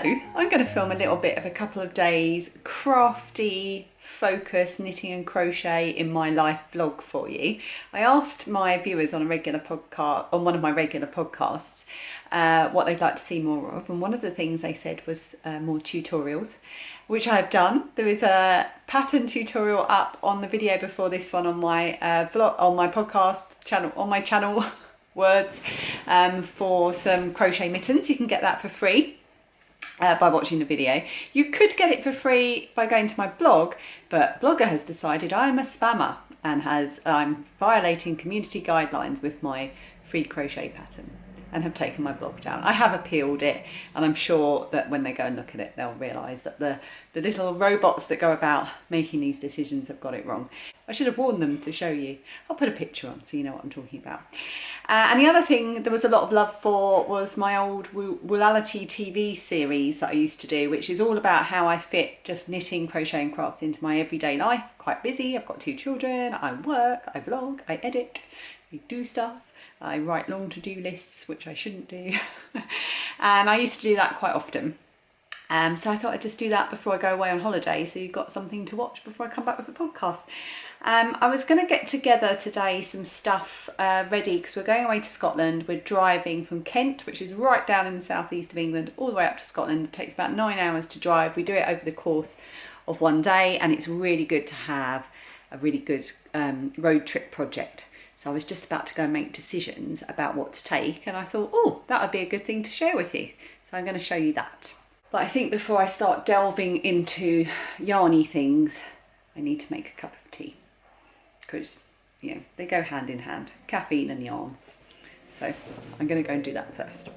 I'm going to film a little bit of a couple of days crafty focus knitting and crochet in my life vlog for you. I asked my viewers on a regular podcast, on one of my regular podcasts, what they'd like to see more of, and one of the things they said was more tutorials, which I have done. There is a pattern tutorial up on the video before this one on my vlog, on my podcast channel, on my channel words, for some crochet mittens. You can get that for free by watching the video. You could get it for free by going to my blog, but Blogger has decided I'm a spammer and I'm violating community guidelines with my free crochet pattern and have taken my blog down. I have appealed it, and I'm sure that when they go and look at it, they'll realise that the little robots that go about making these decisions have got it wrong. I should have warned them to show you. I'll put a picture on so you know what I'm talking about. And the other thing there was a lot of love for was my old Woolality TV series that I used to do, which is all about how I fit just knitting, crochet and crafts into my everyday life. Quite busy, I've got 2 children, I work, I vlog, I edit, I do stuff. I write long to-do lists, which I shouldn't do. And I used to do that quite often. So I thought I'd just do that before I go away on holiday, so you've got something to watch before I come back with a podcast. I was going to get together today some stuff ready, because we're going away to Scotland. We're driving from Kent, which is right down in the southeast of England, all the way up to Scotland. It takes about 9 hours to drive. We do it over the course of one day, and it's really good to have a really good road trip project. So I was just about to go and make decisions about what to take, and I thought, oh, that would be a good thing to share with you. So I'm going to show you that. But I think before I start delving into yarny things, I need to make a cup of tea, because, you know, they go hand in hand, caffeine and yarn. So I'm going to go and do that first.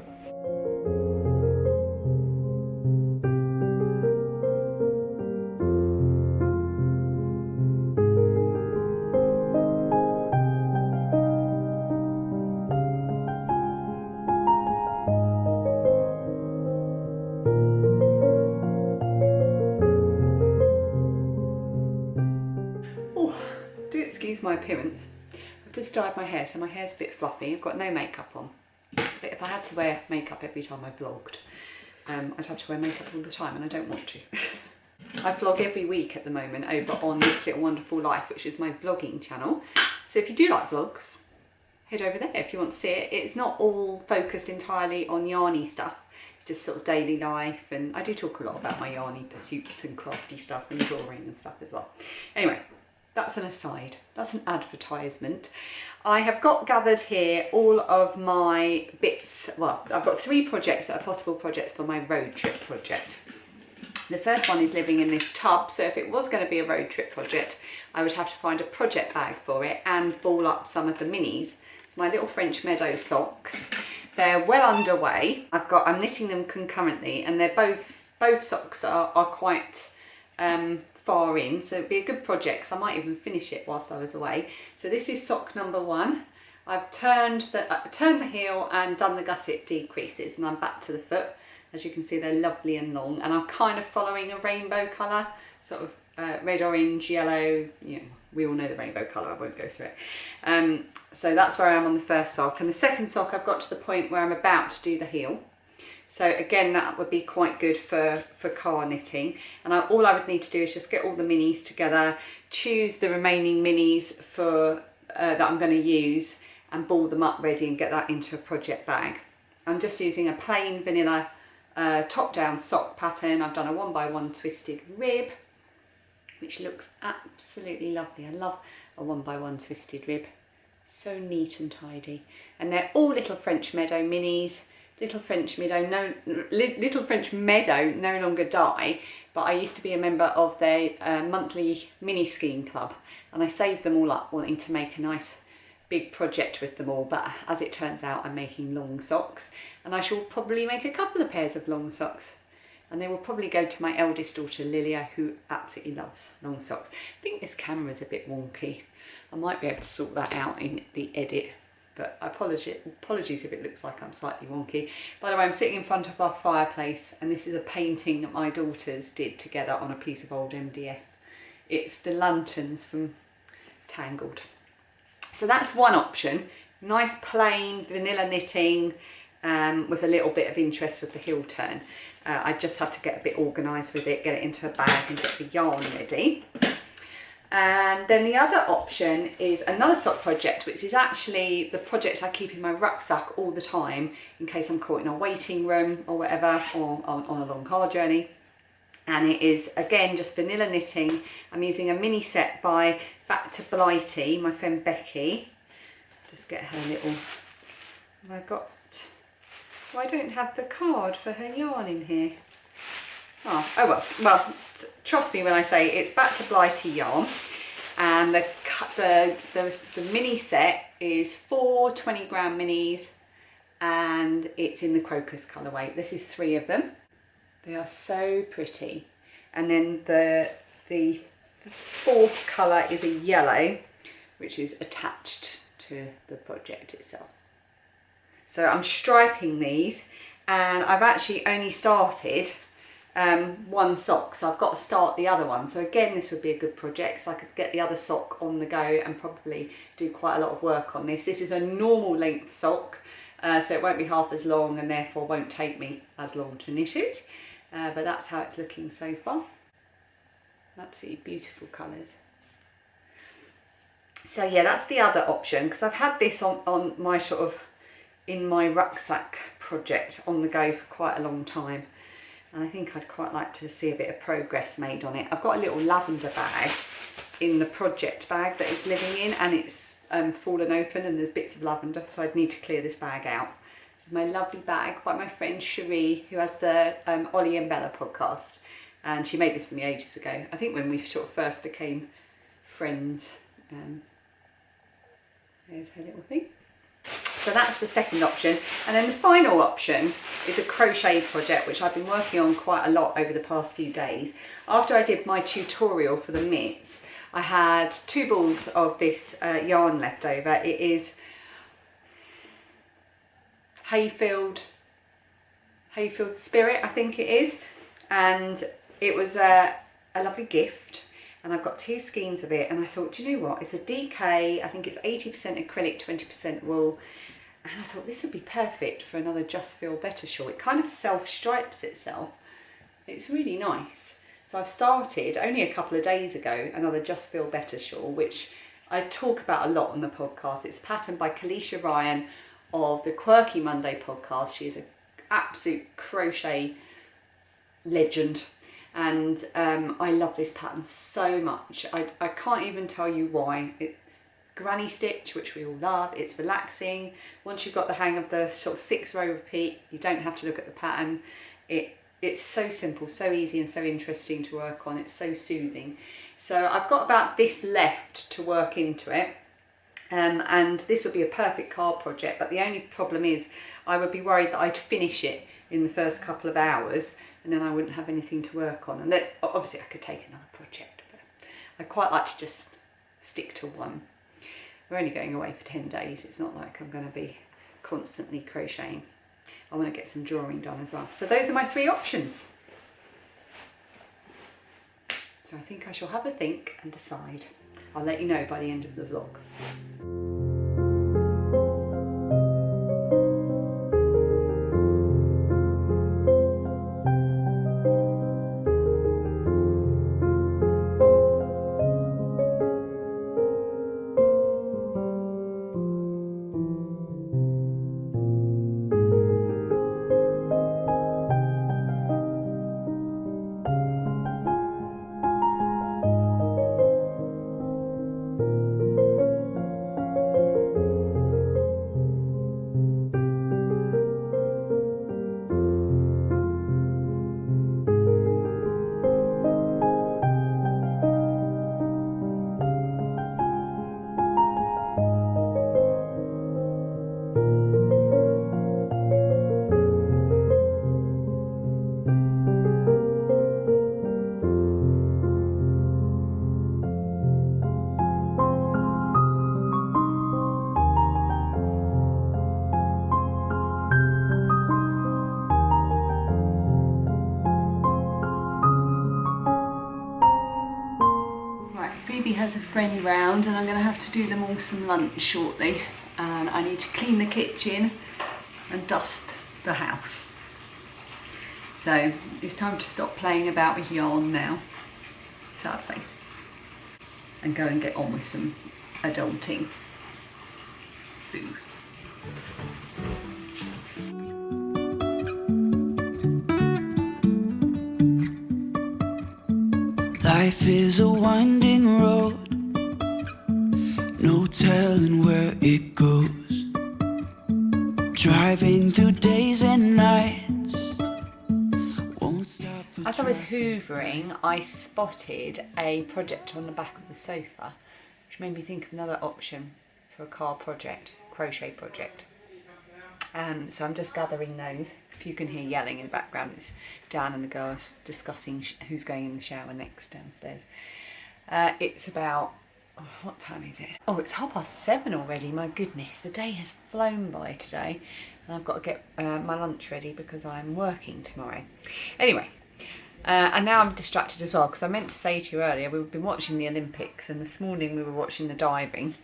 Excuse my appearance. I've just dyed my hair, so my hair's a bit fluffy. I've got no makeup on. But if I had to wear makeup every time I vlogged, I'd have to wear makeup all the time, and I don't want to. I vlog every week at the moment over on This Little Wonderful Life, which is my vlogging channel. So if you do like vlogs, head over there if you want to see it. It's not all focused entirely on yarny stuff. It's just sort of daily life, and I do talk a lot about my yarny pursuits and crafty stuff and drawing and stuff as well. Anyway, that's an aside, that's an advertisement. I have got gathered here all of my bits. Well, I've got 3 projects that are possible projects for my road trip project. The first one is living in this tub, so if it was going to be a road trip project, I would have to find a project bag for it and ball up some of the minis. It's my little French meadow socks. They're well underway. I'm knitting them concurrently, and they're both socks are quite far in, so it'd be a good project, so I might even finish it whilst I was away. So this is sock number 1. I've turned the heel and done the gusset decreases, and I'm back to the foot. As you can see, they're lovely and long, and I'm kind of following a rainbow colour, sort of red, orange, yellow. You know, we all know the rainbow colour, I won't go through it. So that's where I am on the first sock, and the second sock I've got to the point where I'm about to do the heel. So again, that would be quite good for car knitting. And all I would need to do is just get all the minis together, choose the remaining minis for that I'm going to use, and ball them up ready and get that into a project bag. I'm just using a plain vanilla top-down sock pattern. I've done a 1x1 twisted rib, which looks absolutely lovely. I love a 1x1 twisted rib. So neat and tidy. And they're all little French Meadow minis. Little French Meadow no longer dye, but I used to be a member of their monthly mini skiing club, and I saved them all up wanting to make a nice big project with them all. But as it turns out, I'm making long socks, and I shall probably make a couple of pairs of long socks, and they will probably go to my eldest daughter Lilia, who absolutely loves long socks. I think this camera's a bit wonky. I might be able to sort that out in the edit, but apologies if it looks like I'm slightly wonky. By the way, I'm sitting in front of our fireplace, and this is a painting that my daughters did together on a piece of old MDF. It's the lanterns from Tangled. So that's one option. Nice plain vanilla knitting, with a little bit of interest with the heel turn. I just have to get a bit organised with it, get it into a bag and get the yarn ready. And then the other option is another sock project, which is actually the project I keep in my rucksack all the time in case I'm caught in a waiting room or whatever, or on a long car journey. And it is, again, just vanilla knitting. I'm using a mini set by Back to Blighty, my friend Becky. Just get her little... I don't have the card for her yarn in here. Oh well, trust me when I say it's Back to Blighty yarn. And the mini set is 4 20-gram minis, and it's in the crocus colourway. This is 3 of them. They are so pretty. And then the 4th colour is a yellow, which is attached to the project itself. So I'm striping these, and I've actually only started one sock, so I've got to start the other one. So again, this would be a good project, so I could get the other sock on the go and probably do quite a lot of work on this. This is a normal length sock, so it won't be half as long and therefore won't take me as long to knit it. But that's how it's looking so far. Absolutely beautiful colours. So yeah, that's the other option, because I've had this on my sort of in my rucksack project on the go for quite a long time, and I think I'd quite like to see a bit of progress made on it. I've got a little lavender bag in the project bag that it's living in, and it's fallen open and there's bits of lavender, so I'd need to clear this bag out. This is my lovely bag by my friend Cherie, who has the Ollie and Bella podcast, and she made this for me ages ago, I think when we sort of first became friends. There's her little thing. So that's the second option. And then the final option is a crochet project, which I've been working on quite a lot over the past few days. After I did my tutorial for the mitts, I had 2 balls of this yarn left over. It is Hayfield Spirit, I think it is. And it was a lovely gift. And I've got 2 skeins of it, and I thought, do you know what, it's a DK, I think it's 80% acrylic, 20% wool, and I thought this would be perfect for another Just Feel Better shawl. It kind of self-stripes itself. It's really nice. So I've started, only a couple of days ago, another Just Feel Better shawl, which I talk about a lot on the podcast. It's patterned by Kalisha Ryan of the Quirky Monday podcast. She is an absolute crochet legend. And I love this pattern so much. I can't even tell you why. It's granny stitch, which we all love. It's relaxing. Once you've got the hang of the sort of 6-row repeat, you don't have to look at the pattern. It's so simple, so easy and so interesting to work on. It's so soothing. So I've got about this left to work into it. And this would be a perfect card project, but the only problem is I would be worried that I'd finish it in the first couple of hours, and then I wouldn't have anything to work on. And then obviously I could take another project, but I quite like to just stick to one. We're only going away for 10 days. It's not like I'm going to be constantly crocheting. I want to get some drawing done as well. So those are my 3 options. So I think I shall have a think and decide. I'll let you know by the end of the vlog. Has a friend round, and I'm going to have to do them all some lunch shortly, and I need to clean the kitchen and dust the house. So it's time to stop playing about with yarn now, sad face, and go and get on with some adulting. Boo. Life is a winding road, no telling where it goes. Driving through days and nights, won't stop for As I was hoovering, I spotted a project on the back of the sofa, which made me think of another option for a car project, crochet project. So I'm just gathering those. If you can hear yelling in the background, it's Dan and the girls discussing who's going in the shower next downstairs. It's about, what time is it? Oh, it's 7:30 already. My goodness, the day has flown by today, and I've got to get my lunch ready because I'm working tomorrow. Anyway, and now I'm distracted as well because I meant to say to you earlier, we've been watching the Olympics, and this morning we were watching the diving.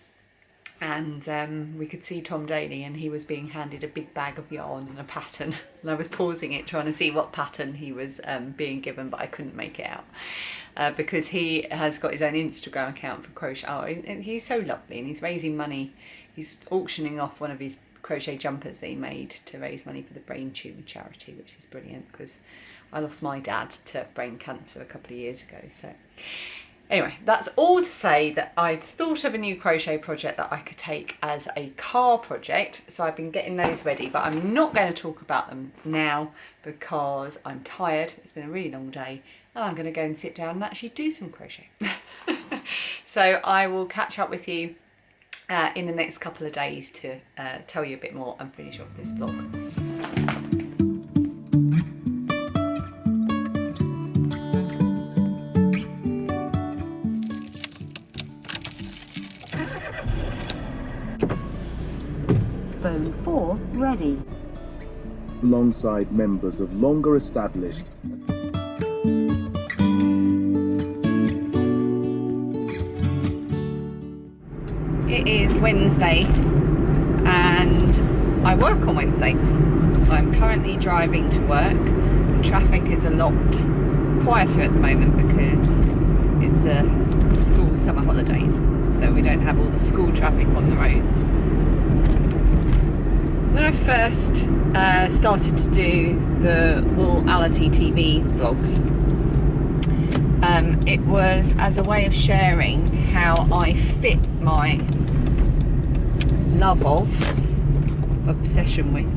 And we could see Tom Daly, and he was being handed a big bag of yarn and a pattern, and I was pausing it trying to see what pattern he was being given, but I couldn't make it out because he has got his own Instagram account for crochet. Oh, and he's so lovely, and he's raising money. He's auctioning off one of his crochet jumpers that he made to raise money for the brain tumour charity, which is brilliant because I lost my dad to brain cancer a couple of years ago. So anyway, that's all to say that I'd thought of a new crochet project that I could take as a car project. So I've been getting those ready, but I'm not going to talk about them now because I'm tired. It's been a really long day, and I'm going to go and sit down and actually do some crochet. So I will catch up with you in the next couple of days to tell you a bit more and finish off this vlog. Phone 4 ready. Alongside members of longer established It is Wednesday and I work on Wednesdays, so I'm currently driving to work. The traffic is a lot quieter at the moment because it's the school summer holidays, so we don't have all the school traffic on the roads. When I first started to do the Woolality TV vlogs, it was as a way of sharing how I fit my love of, obsession with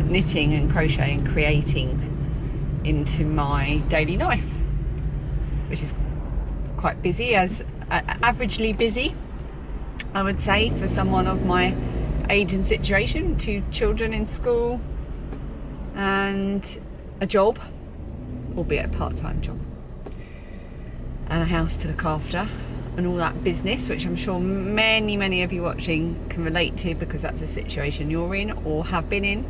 knitting and crochet and creating into my daily life, which is quite busy, as averagely busy, I would say, for someone of my age and situation. 2 children in school and a job, albeit a part-time job, and a house to look after, and all that business, which I'm sure many of you watching can relate to because that's a situation you're in or have been in.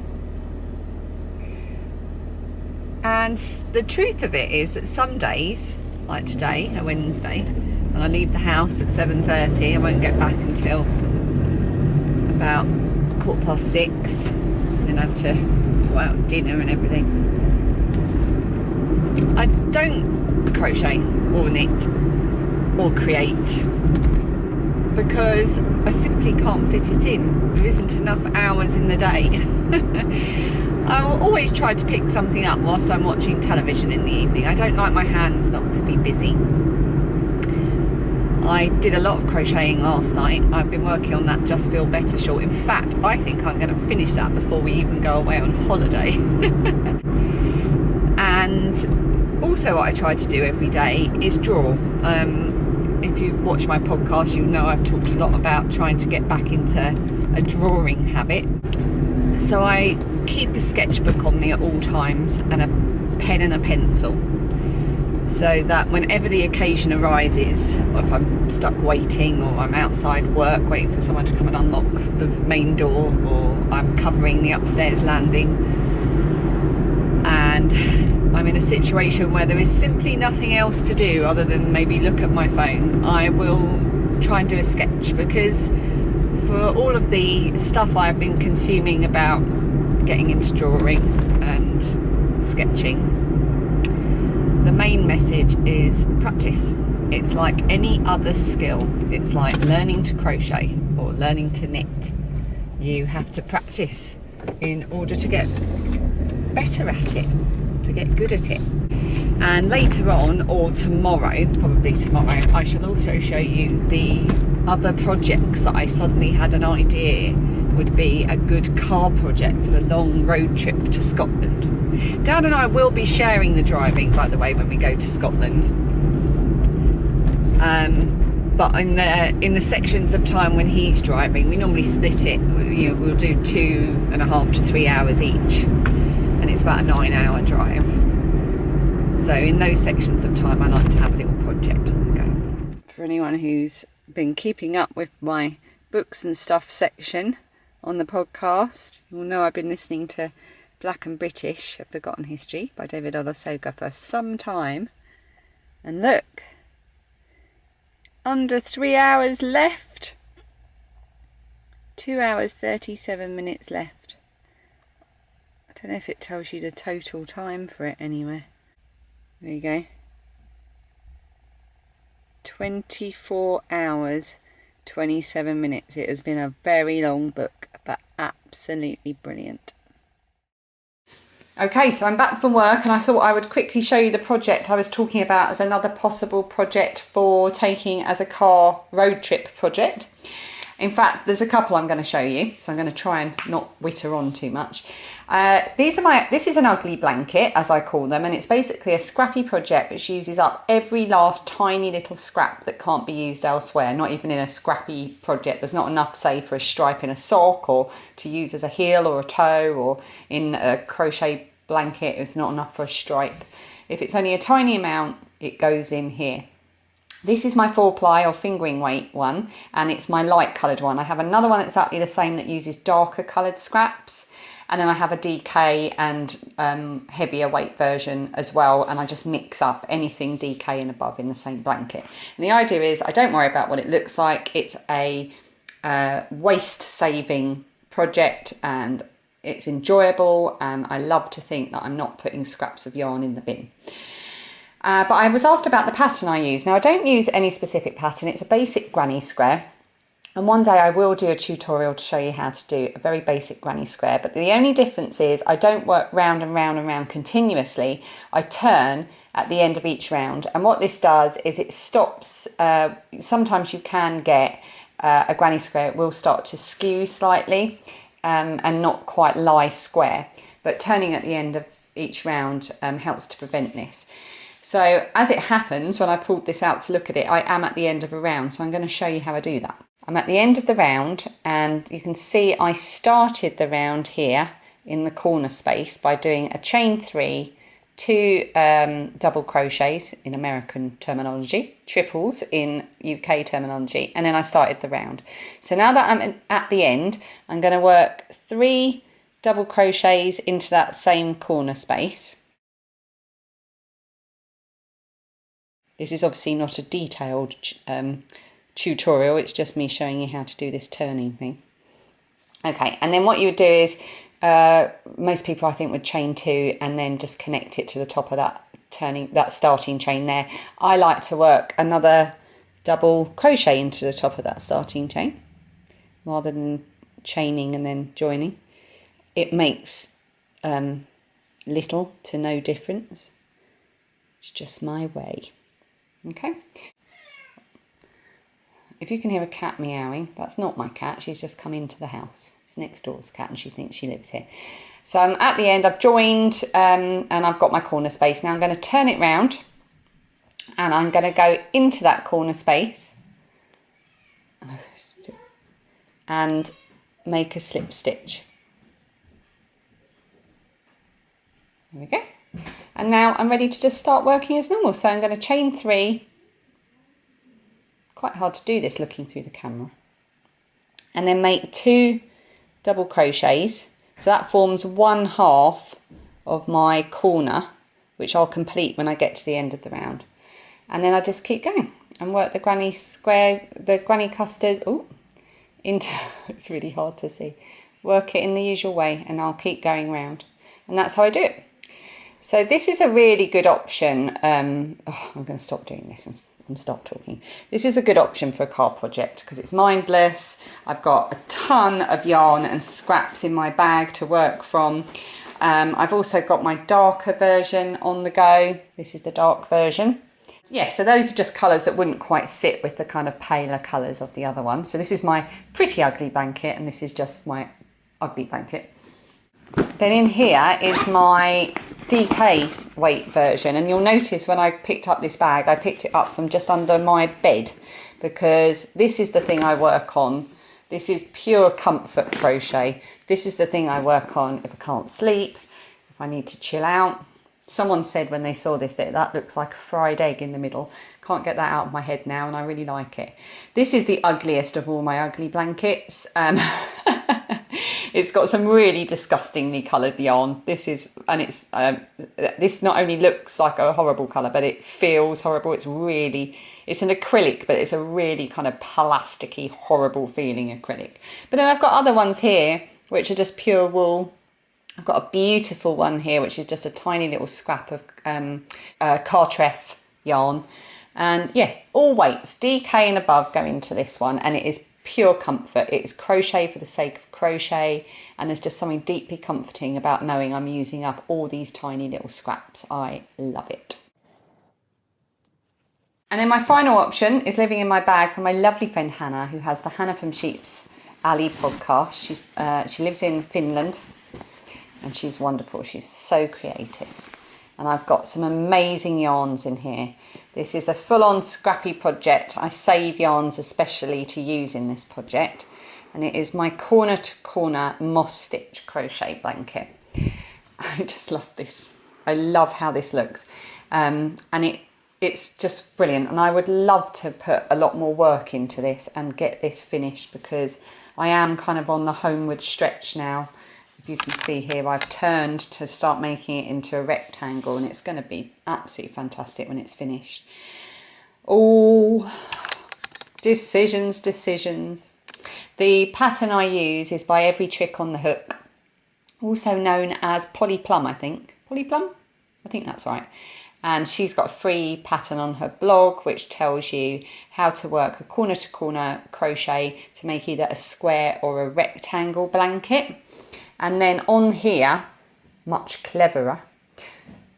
And the truth of it is that some days, like today, a Wednesday, when I leave the house at 7:30, I won't get back until about 6:15, then I have to sort out dinner and everything. I don't crochet or knit or create because I simply can't fit it in. There isn't enough hours in the day. I'll always try to pick something up whilst I'm watching television in the evening. I don't like my hands not to be busy. I did a lot of crocheting last night. I've been working on that Just Feel Better shawl. In fact, I think I'm going to finish that before we even go away on holiday. And also what I try to do every day is draw. If you watch my podcast, you'll know I've talked a lot about trying to get back into a drawing habit. So I keep a sketchbook on me at all times and a pen and a pencil, so that whenever the occasion arises, or if I'm stuck waiting, or I'm outside work waiting for someone to come and unlock the main door, or I'm covering the upstairs landing, and I'm in a situation where there is simply nothing else to do other than maybe look at my phone, I will try and do a sketch, because for all of the stuff I've been consuming about getting into drawing and sketching, the main message is practice. It's like any other skill. It's like learning to crochet or learning to knit. You have to practice in order to get better at it, to get good at it. And later on, or tomorrow, probably tomorrow, I shall also show you the other projects that I suddenly had an idea would be a good car project for a long road trip to Scotland. Dad and I will be sharing the driving, by the way, when we go to Scotland. But in the sections of time when he's driving, we normally split it. We'll do 2.5 to 3 hours each, and it's about a 9-hour drive. So in those sections of time, I like to have a little project on the go. For anyone who's been keeping up with my books and stuff section on the podcast, you'll know I've been listening to Black and British, A Forgotten History by David Olusoga for some time. And look, under 3 hours left. 2 hours 37 minutes left. I don't know if it tells you the total time for it anywhere. There you go. 24 hours 27 minutes. It has been a very long book, but absolutely brilliant. Okay, so I'm back from work and I thought I would quickly show you the project I was talking about as another possible project for taking as a car road trip project. In fact, there's a couple I'm going to show you, so I'm going to try and not witter on too much. This is an ugly blanket, as I call them, and it's basically a scrappy project which uses up every last tiny little scrap that can't be used elsewhere, not even in a scrappy project. There's not enough, say, for a stripe in a sock or to use as a heel or a toe, or in a crochet blanket, it's not enough for a stripe. If it's only a tiny amount, it goes in here. This is my 4-ply or fingering weight one, and it's my light coloured one. I have another one that's exactly the same that uses darker coloured scraps, and then I have a DK and heavier weight version as well, and I just mix up anything DK and above in the same blanket. And the idea is I don't worry about what it looks like. It's a waste saving project, and it's enjoyable, and I love to think that I'm not putting scraps of yarn in the bin. But I was asked about the pattern I use. Now, I don't use any specific pattern. It's a basic granny square. And one day I will do a tutorial to show you how to do a very basic granny square. But the only difference is I don't work round and round and round continuously. I turn at the end of each round. And what this does is it stops. Sometimes you can get a granny square. It will start to skew slightly and not quite lie square. But turning at the end of each round helps to prevent this. So as it happens, when I pulled this out to look at it, I am at the end of a round. So I'm going to show you how I do that. I'm at the end of the round, and you can see I started the round here in the corner space by doing a chain 3, 2 double crochets in American terminology, triples in UK terminology, and then I started the round. So now that I'm at the end, I'm going to work 3 double crochets into that same corner space. This is obviously not a detailed tutorial, it's just me showing you how to do this turning thing. Okay, and then what you would do is, most people I think would chain 2 and then just connect it to the top of that starting chain there. I like to work another double crochet into the top of that starting chain rather than chaining and then joining. It makes little to no difference. It's just my way. Okay, if you can hear a cat meowing, that's not my cat, she's just come into the house. It's next door's cat and she thinks she lives here. So I'm at the end, I've joined and I've got my corner space. Now I'm going to turn it round and I'm going to go into that corner space and make a slip stitch. There we go. And now I'm ready to just start working as normal. So I'm going to chain 3. Quite hard to do this looking through the camera. And then make 2 double crochets. So that forms 1/2 of my corner, which I'll complete when I get to the end of the round. And then I just keep going and work the granny square, the granny custard, into, it's really hard to see, work it in the usual way, and I'll keep going round. And that's how I do it. So this is a really good option. I'm going to stop doing this and stop talking. This is a good option for a card project because it's mindless. I've got a ton of yarn and scraps in my bag to work from. I've also got my darker version on the go. This is the dark version. Yeah, so those are just colours that wouldn't quite sit with the kind of paler colours of the other one. So this is my pretty ugly blanket, and this is just my ugly blanket. Then in here is my DK weight version, and you'll notice when I picked up this bag, I picked it up from just under my bed because this is the thing I work on. This is pure comfort crochet. This is the thing I work on if I can't sleep, if I need to chill out. Someone said when they saw this that that looks like a fried egg in the middle. Can't get that out of my head now, and I really like it. This is the ugliest of all my ugly blankets. It's got some really disgustingly coloured yarn. This not only looks like a horrible colour, but it feels horrible. It's an acrylic, but it's a really kind of plasticky, horrible feeling acrylic. But then I've got other ones here, which are just pure wool. I've got a beautiful one here, which is just a tiny little scrap of Crochet yarn. And yeah, all weights, DK and above, go into this one, and it is pure comfort. It's crochet for the sake of crochet, and there's just something deeply comforting about knowing I'm using up all these tiny little scraps. I love it. And then my final option is living in my bag for my lovely friend Hannah, who has the Hannah from Sheep's Alley podcast. She lives in Finland, and she's wonderful. She's so creative. And I've got some amazing yarns in here. This is a full-on Scrappy project. I save yarns especially to use in this project. And it is my corner to corner moss stitch crochet blanket. I just love this. I love how this looks. And it's just brilliant. And I would love to put a lot more work into this and get this finished because I am kind of on the homeward stretch now. If you can see here, I've turned to start making it into a rectangle, and it's going to be absolutely fantastic when it's finished. Oh, decisions. The pattern I use is by Every Trick on the Hook, also known as Polly Plum, I think. Polly Plum? I think that's right. And she's got a free pattern on her blog which tells you how to work a corner to corner crochet to make either a square or a rectangle blanket. And then on here, much cleverer,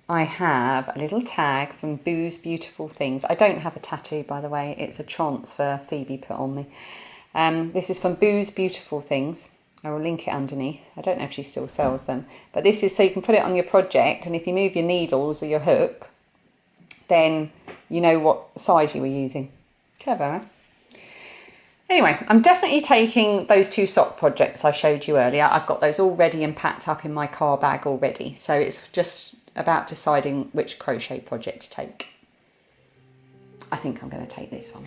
I have a little tag from Boo's Beautiful Things. I don't have a tattoo, by the way. It's a transfer Phoebe put on me. This is from Boo's Beautiful Things. I will link it underneath. I don't know if she still sells them. But this is so you can put it on your project, and if you move your needles or your hook, then you know what size you were using. Clever, eh? Anyway, I'm definitely taking those two sock projects I showed you earlier. I've got those all ready and packed up in my car bag already. So it's just about deciding which crochet project to take. I think I'm going to take this one.